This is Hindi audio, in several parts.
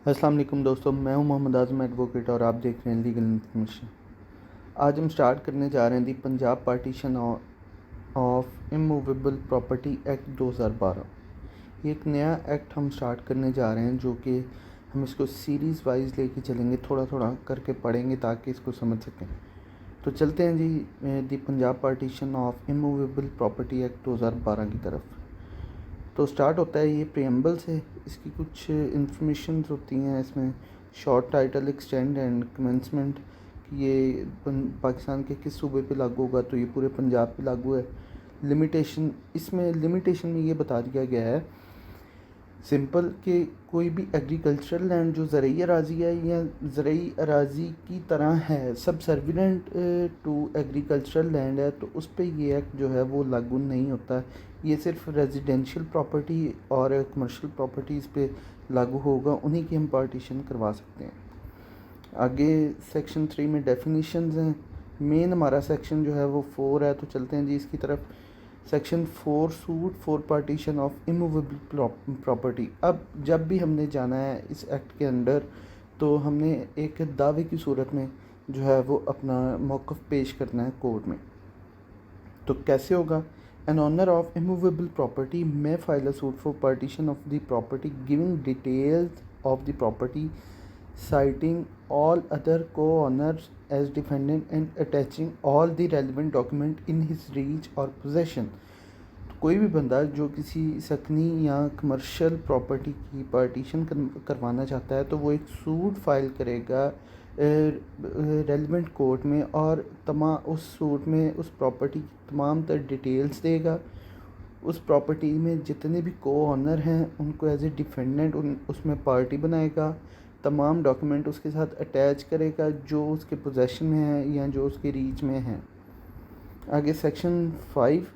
अस्सलाम वालेकुम दोस्तों, मैं हूं मोहम्मद आज़म एडवोकेट और आप देख रहे हैं लीगल इन्फॉर्मेशन। आज हम स्टार्ट करने जा रहे हैं the Punjab partition of immovable property act 2012। ये एक नया एक्ट हम स्टार्ट करने जा रहे हैं जो कि हम इसको सीरीज़ वाइज लेके चलेंगे, थोड़ा थोड़ा करके पढ़ेंगे ताकि इसको समझ सकें। तो चलते हैं जी the Punjab partition of immovable property act 2012 की तरफ। तो स्टार्ट होता है ये प्रेम्बल से। इसकी कुछ इंफॉर्मेशन होती हैं इसमें, short title, extend and commencement, कि ये पाकिस्तान के किस सूबे पे लागू होगा, तो ये पूरे पंजाब पे लागू है। लिमिटेशन, इसमें लिमिटेशन में ये बता दिया गया है सिंपल कि कोई भी एग्रीकल्चरल लैंड जो ज़रई अराज़ी है या ज़रई अराज़ी की तरह है, सब सर्विलेंट टू एग्रीकल्चरल लैंड है, तो उस पर ये एक्ट जो है वो लागू नहीं होता। ये सिर्फ रेजिडेंशियल प्रॉपर्टी और कमर्शियल प्रॉपर्टीज़ पे लागू होगा, उन्हीं की हम पार्टीशन करवा सकते हैं। आगे सेक्शन 3 में डेफिनेशंस हैं। मेन हमारा सेक्शन जो है वो 4 है, तो चलते हैं जी इसकी तरफ। Section 4 suit for partition of immovable property. अब जब भी हमने जाना है इस एक्ट के अंडर, तो हमने एक दावे की सूरत में जो है वो अपना मौक़िफ़ पेश करना है कोर्ट में। तो कैसे होगा? An owner of immovable property may file a suit for partition of the property giving details of the property, citing all other co-owners as defendant and attaching all the relevant document in his reach or possession। तो कोई भी बंदा जो किसी सकनी या कमर्शियल प्रॉपर्टी की पार्टीशन करवाना चाहता है, तो वो एक सूट फाइल करेगा रेलिवेंट कोर्ट में, और उस सूट में उस प्रॉपर्टी की तमाम तर डिटेल्स देगा। उस प्रॉपर्टी में जितने भी को ऑनर हैं उनको एज ए डिफेंडेंट उसमें पार्टी बनाएगा। तमाम डॉक्यूमेंट उसके साथ अटैच करेगा जो उसके पोजेशन में है या जो उसके रीच में है। आगे section 5,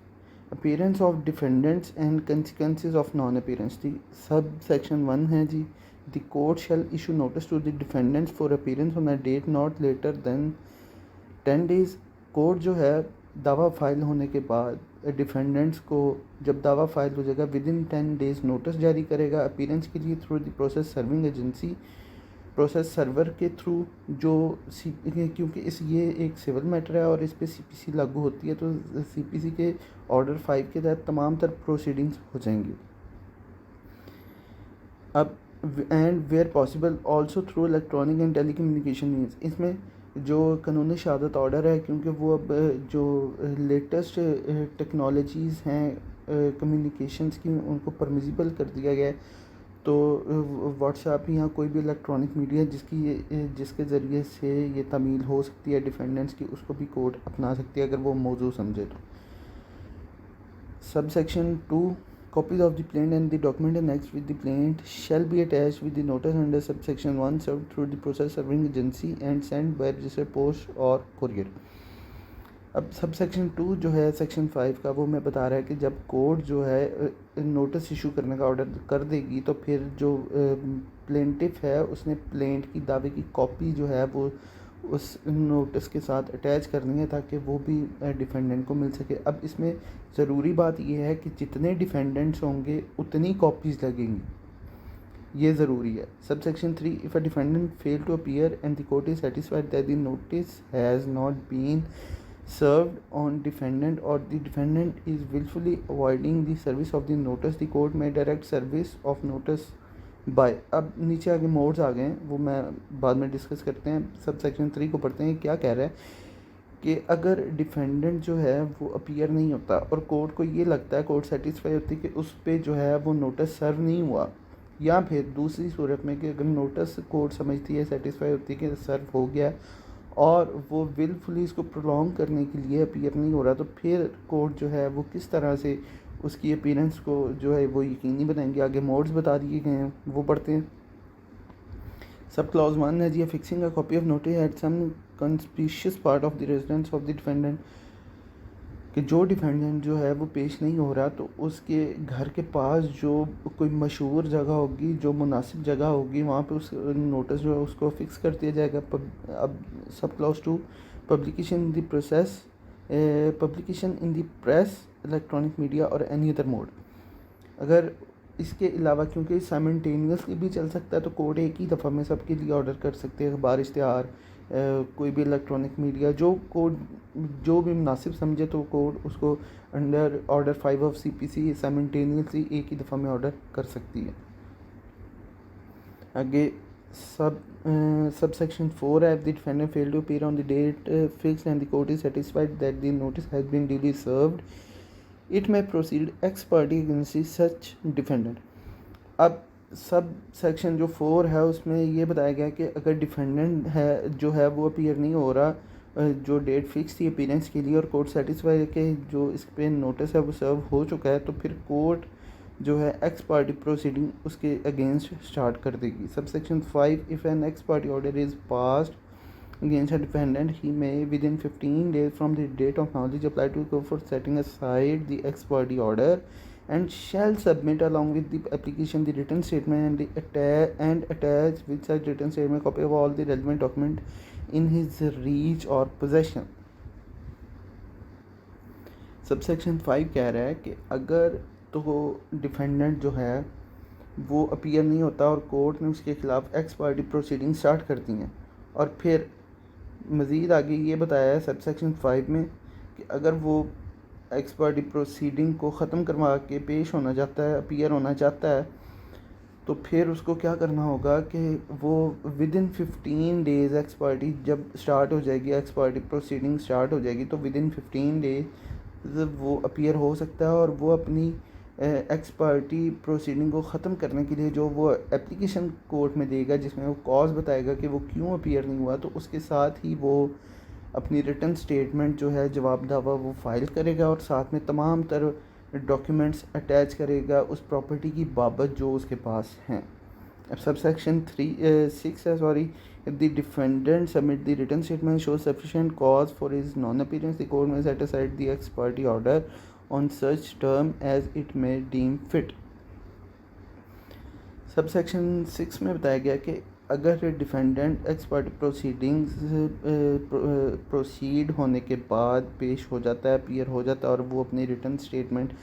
appearance of defendants and consequences of non appearance. The sub section 1 है जी। The court shall issue notice to the defendants for appearance on a date not later than 10 days. Court जो है दावा फाइल होने के बाद डिफेंडेंट्स को, जब दावा फाइल हो जाएगा, विद इन 10 डेज़ नोटिस जारी करेगा अपीयरेंस के लिए through the process serving agency, process server के थ्रू, जो क्योंकि ये एक सिविल मैटर है और इस पे सीपीसी लागू होती है, तो सीपीसी के ऑर्डर 5 के तहत तमाम तर प्रोसीडिंग्स हो जाएंगी। अब and where possible also through electronic and telecommunication means. इसमें जो कानूनी शहादत ऑर्डर है, क्योंकि वो अब जो लेटेस्ट टेक्नोलॉजीज़ हैं कम्युनिकेशंस की, उनको परमिसिबल कर दिया गया है। तो व्हाट्सएप या कोई भी इलेक्ट्रॉनिक मीडिया जिसके ज़रिए से ये तमील हो सकती है डिफेंडेंट्स की, उसको भी कोर्ट अपना सकती है अगर वो मौजू समझे तो। Sub section 2, copies of the plaint and the document annexed with the plaint shall be attached with the notice under subsection 1 served through the process serving agency and sent by registered post or courier। अब सब सेक्शन 2 जो है सेक्शन 5 का, वो मैं बता रहा है कि जब कोर्ट जो है नोटिस इशू करने का ऑर्डर कर देगी, तो फिर जो प्लेंटिफ है उसने प्लेंट की दावे की कॉपी जो है वो उस नोटिस के साथ अटैच करनी है ताकि वो भी डिफेंडेंट को मिल सके। अब इसमें ज़रूरी बात यह है कि जितने डिफेंडेंट्स होंगे उतनी कॉपीज़ लगेंगी, ये ज़रूरी है। Subsection 3, if a defendant fail to appear and the court is satisfied that the notice has not been served on defendant or the defendant is willfully avoiding the service of the notice, the court may direct service of notice by। अब नीचे आगे मोड्स आ गए हैं, वो मैं बाद में डिस्कस करते हैं। सब सेक्शन 3 को पढ़ते हैं। क्या कह रहा है कि अगर डिफेंडेंट जो है वो अपीयर नहीं होता और कोर्ट को ये लगता है, कोर्ट सेटिस्फाई होती है कि उस पर जो है वो नोटिस सर्व नहीं हुआ, या फिर दूसरी सूरत में कि अगर नोटिस कोर्ट समझती है, सेटिस्फाई होती है कि सर्व हो गया और वो विलफुली इसको प्रोलॉन्ग करने के लिए अपीयर नहीं हो रहा, तो फिर कोर्ट जो है वो किस तरह से उसकी अपीयरेंस को जो है वो यकीनी बनाएंगे। आगे मोड्स बता दिए गए हैं, वो पढ़ते हैं। सब क्लॉज 1 है जी, fixing a copy of notice at some conspicuous part of the residence of the defendant, कि जो डिफेंडेंट जो है वो पेश नहीं हो रहा, तो उसके घर के पास जो कोई मशहूर जगह होगी, जो मुनासिब जगह होगी, वहाँ पे उस नोटिस जो है उसको फिक्स कर दिया जाएगा। अब sub clause 2, publication in the process, publication in the press, electronic media और एनी अदर मोड। अगर इसके अलावा क्योंकि साइमल्टेनियसली भी चल सकता है तो कोड एक ही दफ़ा में सबके लिए ऑर्डर कर सकते हैं। अखबार, इश्तिहार, कोई भी इलेक्ट्रॉनिक मीडिया, जो कोड जो भी मुनासिब समझे तो कोड उसको under order 5 of CPC simultaneously एक ही दफ़ा में ऑर्डर कर सकती है। आगे subsection 4, if the defendant failed to appear on the date fixed and the court is satisfied that the notice has been duly served, it may proceed ex parte against such defendant। अब सब सेक्शन जो 4 है उसमें ये बताया गया कि अगर डिफेंडेंट है जो है वो अपीयर नहीं हो रहा जो डेट फिक्स थी अपीयरेंस के लिए और कोर्ट सेटिस्फाई के जो इस पर नोटिस है वो सर्व हो चुका है, तो फिर कोर्ट जो है एक्स पार्टी प्रोसीडिंग उसके अगेंस्ट स्टार्ट कर देगी। Subsection 5, if an ex parte order is passed against a defendant, he may within 15 days from the date of knowledge apply to the court for setting aside the ex parte order and shall submit along with the application the written statement and attach with such written statement copy of all the relevant document in his reach or possession। Subsection 5 कह रहा है कि अगर तो डिफेंडेंट जो है वो अपीयर नहीं होता और कोर्ट ने उसके खिलाफ एक्स पार्टी प्रोसीडिंग स्टार्ट कर दी हैं, और फिर मज़ीद आगे ये बताया है सबसेक्शन 5 में कि अगर वो एक्स पार्टी प्रोसीडिंग को ख़त्म करवा के पेश होना चाहता है, अपीयर होना चाहता है, तो फिर उसको क्या करना होगा कि वो with in 15 days x party जब स्टार्ट हो जाएगी, एक्स पार्टी प्रोसीडिंग स्टार्ट हो जाएगी, तो विद इन 15 डेज वो अपीयर हो सकता है और वो अपनी एक्स पार्टी प्रोसीडिंग को ख़त्म करने के लिए जो वो एप्लीकेशन कोर्ट में देगा जिसमें वो कॉज बताएगा कि वो क्यों अपीयर नहीं हुआ, तो उसके साथ ही वो अपनी रिटन स्टेटमेंट जो है जवाब दावा वो फाइल करेगा और साथ में तमाम तर डॉक्यूमेंट्स अटैच करेगा उस प्रॉपर्टी की बाबत जो उसके पास हैं। अब सबसेक्शन 6 है sorry, if the defendant submit the written statement shows sufficient cause for his non-appearance, the court may set aside the ex parte order on such term as it may deem fit। Subsection 6 में बताया गया कि अगर defendant x party proceedings proceed होने के बाद पेश हो जाता है, अपीयर हो जाता है और वो अपनी रिटन स्टेटमेंट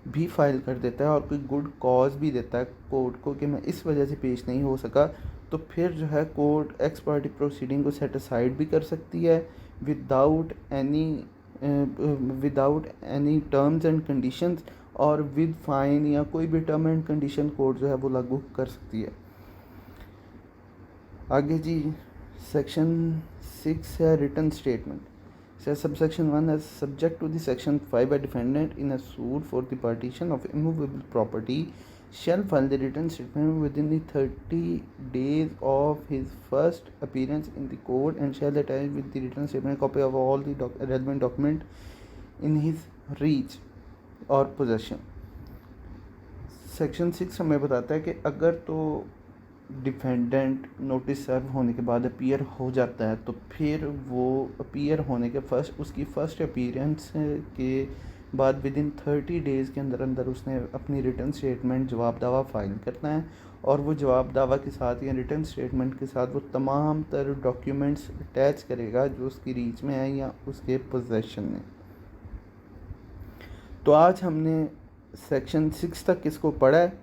भी फाइल कर देता है और कोई गुड कॉज भी देता है कोर्ट को कि मैं इस वजह से पेश नहीं हो सका, तो फिर जो है कोर्ट एक्स पार्टी प्रोसीडिंग को सेट असाइड भी कर सकती है without any terms and conditions, और विद फाइन या कोई भी टर्म एंड कंडीशन कोर्ट जो है वो लागू कर सकती है। आगे जी सेक्शन 6 है written statement. Subsection 1, as subject to the section 5, a defendant in a suit for the partition of immovable property shall file the written statement within the 30 days of his first appearance in the court and shall attach with the written statement a copy of all the relevant document in his reach or possession। Section 6 हमें बताता है कि अगर तो डिफेंडेंट नोटिस सर्व होने के बाद अपीयर हो जाता है तो फिर वो अपीयर होने के उसकी फ़र्स्ट अपीयरेंस के बाद विद इन 30 डेज़ के अंदर अंदर उसने अपनी रिटन स्टेटमेंट जवाब दावा फाइल करना है, और वो जवाब दावा के साथ या रिटन स्टेटमेंट के साथ वो तमाम तर डॉक्यूमेंट्स अटैच करेगा जो उसकी रीच में है या उसके पोजेशन में। तो आज हमने सेक्शन 6 तक इसको पढ़ा है,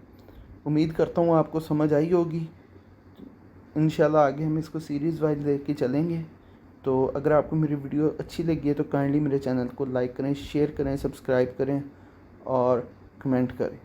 उम्मीद करता हूँ आपको समझ आई होगी। इंशाल्लाह आगे हम इसको सीरीज़ वाइज लेके चलेंगे। तो अगर आपको मेरी वीडियो अच्छी लगी है तो काइंडली मेरे चैनल को लाइक करें, शेयर करें, सब्सक्राइब करें और कमेंट करें।